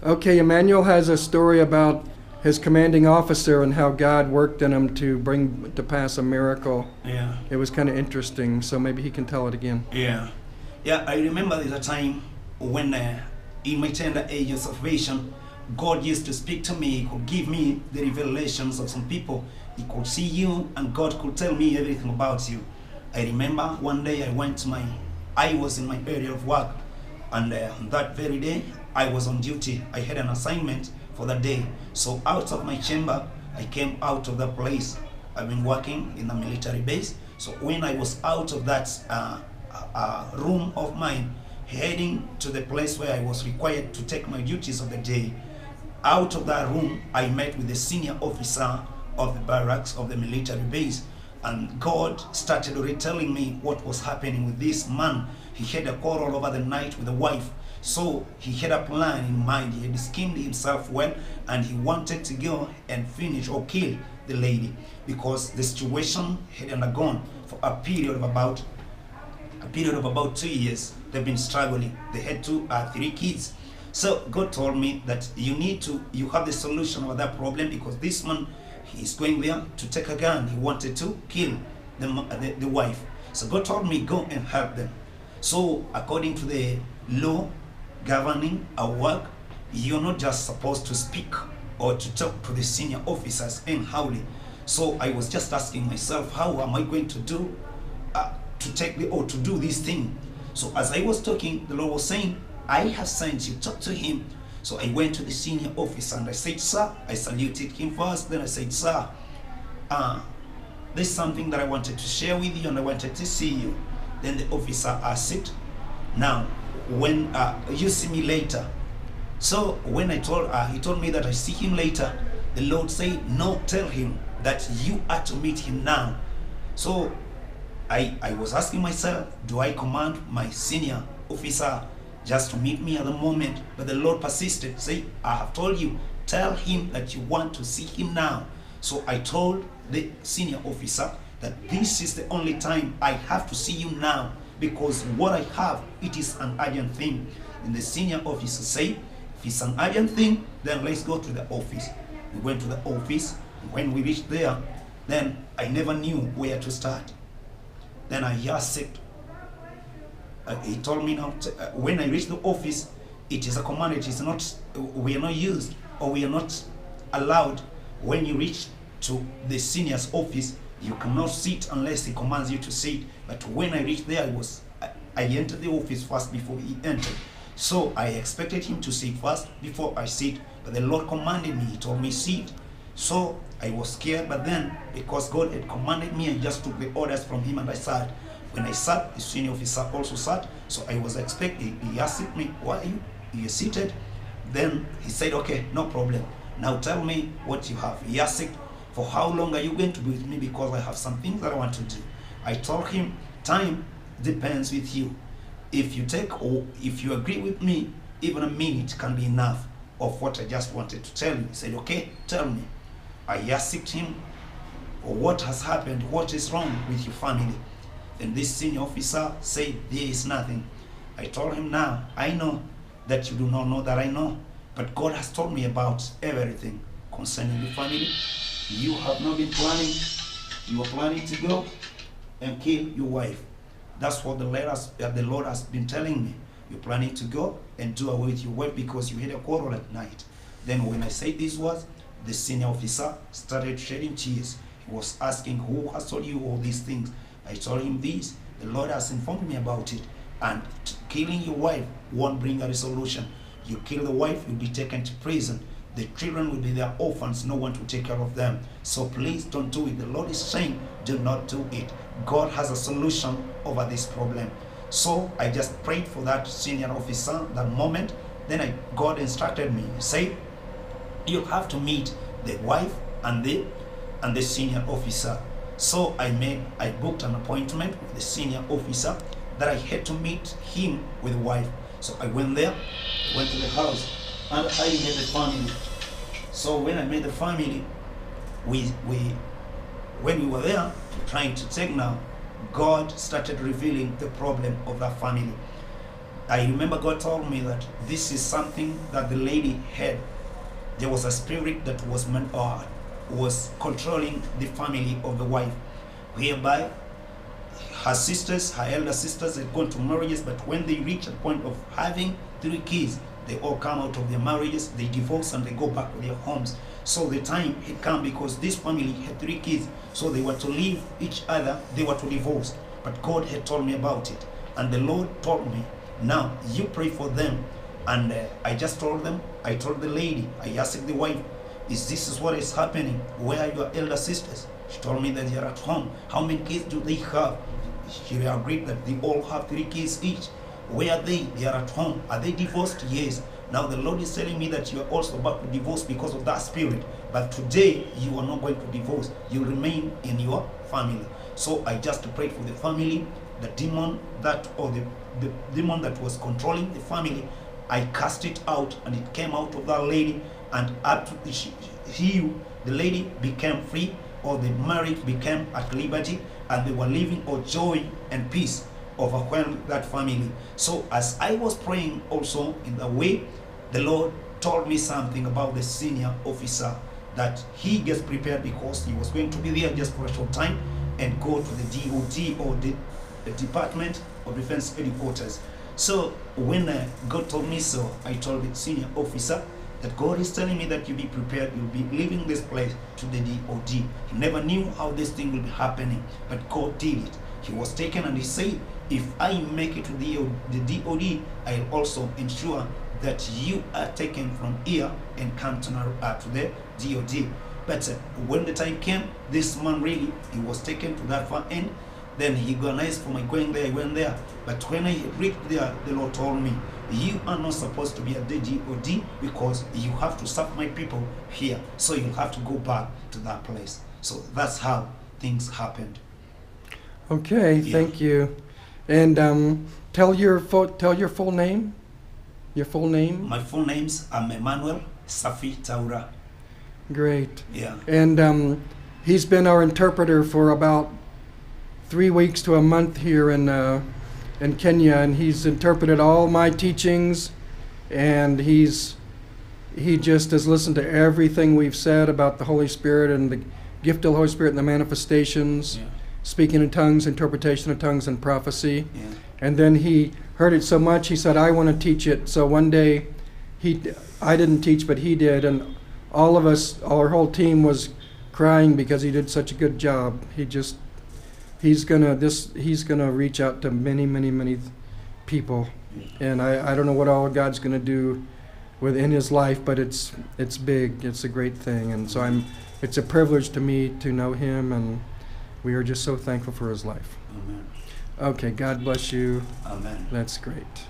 Okay, Emmanuel has a story about his commanding officer and how God worked in him to bring to pass a miracle. Yeah. It was kind of interesting, so maybe he can tell it again. Yeah. Yeah, I remember there's a time when in my tender age of salvation, God used to speak to me. He could give me the revelations of some people. He could see you and God could tell me everything about you. I remember one day I was in my area of work, and that very day I was on duty. I had an assignment for the day. So out of my chamber, I came out of the place. I've been working in a military base. So when I was out of that room of mine, heading to the place where I was required to take my duties of the day, out of that room, I met with the senior officer of the barracks of the military base. And God started retelling me what was happening with this man. He had a quarrel over the night with the wife. So he had a plan in mind. He had schemed himself well, and he wanted to go and finish or kill the lady, because the situation had undergone for a period of about 2 years. They've been struggling. They had 3 kids. So God told me that you have the solution of that problem, because this man, he's going there to take a gun. He wanted to kill the wife. So God told me, go and help them. So according to the law governing our work, you're not just supposed to speak or to talk to the senior officers anyhowly. So I was just asking myself, how am I going to do to do this thing? So as I was talking, the Lord was saying, I have sent you, talk to him. So I went to the senior officer and I said, sir, I saluted him first. Then I said, sir, there's something that I wanted to share with you and I wanted to see you. Then the officer asked, now, when you see me later. So when he told me that I see him later, the Lord said, no, tell him that you are to meet him now. So I was asking myself, do I command my senior officer just to meet me at the moment? But the Lord persisted, say, I have told you, tell him that you want to see him now. So I told the senior officer that this is the only time I have to see you now, because what I have, it is an urgent thing. And the senior officer said, if it's an urgent thing, then let's go to the office. We went to the office. When we reached there, then I never knew where to start. Then I asked, he told me now, when I reached the office, it is a command. It is not, we are not used, or we are not allowed. When you reach to the senior's office, you cannot sit unless he commands you to sit. But when I reached there, I entered the office first before he entered. So I expected him to sit first before I sit. But the Lord commanded me. He told me sit. So I was scared. But then, because God had commanded me, I just took the orders from him and I sat. When I sat, the senior officer also sat. So I was expecting. He asked me, why are you seated? Then he said, okay, no problem. Now tell me what you have. He asked, for how long are you going to be with me? Because I have some things that I want to do. I told him, time depends with you. If you take, or if you agree with me, even a minute can be enough of what I just wanted to tell you. He said, okay, tell me. I asked him, what has happened? What is wrong with your family? Then this senior officer said, there is nothing. I told him, now, I know that you do not know that I know, but God has told me about everything concerning the family. You have not been planning. You are planning to go and kill your wife. That's what the Lord has been telling me. You're planning to go and do away with your wife because you had a quarrel at night. Then when I said these words, the senior officer started shedding tears. He was asking, who has told you all these things? I told him this. The Lord has informed me about it. And killing your wife won't bring a resolution. You kill the wife, you'll be taken to prison. The children will be their orphans, no one to take care of them. So please don't do it. The Lord is saying, do not do it. God has a solution over this problem. So I just prayed for that senior officer that moment. Then God instructed me, say, you have to meet the wife and the senior officer. So I booked an appointment with the senior officer that I had to meet him with the wife. So I went there, went to the house, and I met the family. So when I met the family, when we were there trying to take now, God started revealing the problem of that family. I remember God told me that this is something that the lady had. There was a spirit that was controlling the family of the wife, whereby her sisters, her elder sisters, had gone to marriages, but when they reach a point of having 3 kids, they all come out of their marriages, they divorce, and they go back to their homes. So the time had come, because this family had 3 kids, so they were to leave each other, they were to divorce. But God had told me about it, and the Lord told me, now you pray for them. And I just told them, I told the lady, I asked the wife, is what is happening? Where are your elder sisters? She told me that they are at home. How many kids do they have? She agreed that they all have 3 kids each. Where are they? They are at home. Are they divorced? Yes. Now the Lord is telling me that you are also about to divorce because of that spirit. But today you are not going to divorce. You remain in your family. So I just prayed for the family. The demon that, or the demon that was controlling the family, I cast it out, and it came out of that lady, and up to the lady became free, or the marriage became at liberty, and they were living of joy and peace overwhelmed that family. So as I was praying also in the way, the Lord told me something about the senior officer, that he gets prepared because he was going to be there just for a short time and go to the DOD, or the Department of Defense Headquarters. So when God told me so, I told the senior officer that God is telling me that you be prepared, you'll be leaving this place to the DOD. He never knew how this thing will be happening, but God did it. He was taken, and he said, if I make it to the DOD, I'll also ensure that you are taken from here and come to the DOD. But when the time came, this man really, he was taken to that far end. Then he organized for my going there, I went there. But when I reached there, the Lord told me, you are not supposed to be at the DOD, because you have to serve my people here. So you have to go back to that place. So that's how things happened. Okay, Yeah. thank you. And tell your full name. Your full name. My full names are Emmanuel Safi Taura. Great. Yeah. And he's been our interpreter for about 3 weeks to a month here in Kenya, and he's interpreted all my teachings, and he just has listened to everything we've said about the Holy Spirit and the gift of the Holy Spirit and the manifestations, Yeah. speaking in tongues, interpretation of tongues, and prophecy. Yeah. And then he heard it so much, he said, I want to teach it. So one day, I didn't teach, but he did, and all of us, our whole team was crying because he did such a good job. He's gonna reach out to many people, and I don't know what all God's gonna do within his life, but it's big. It's a great thing, and so it's a privilege to me to know him, and we are just so thankful for his life. Amen. Okay, God bless you. Amen. That's great.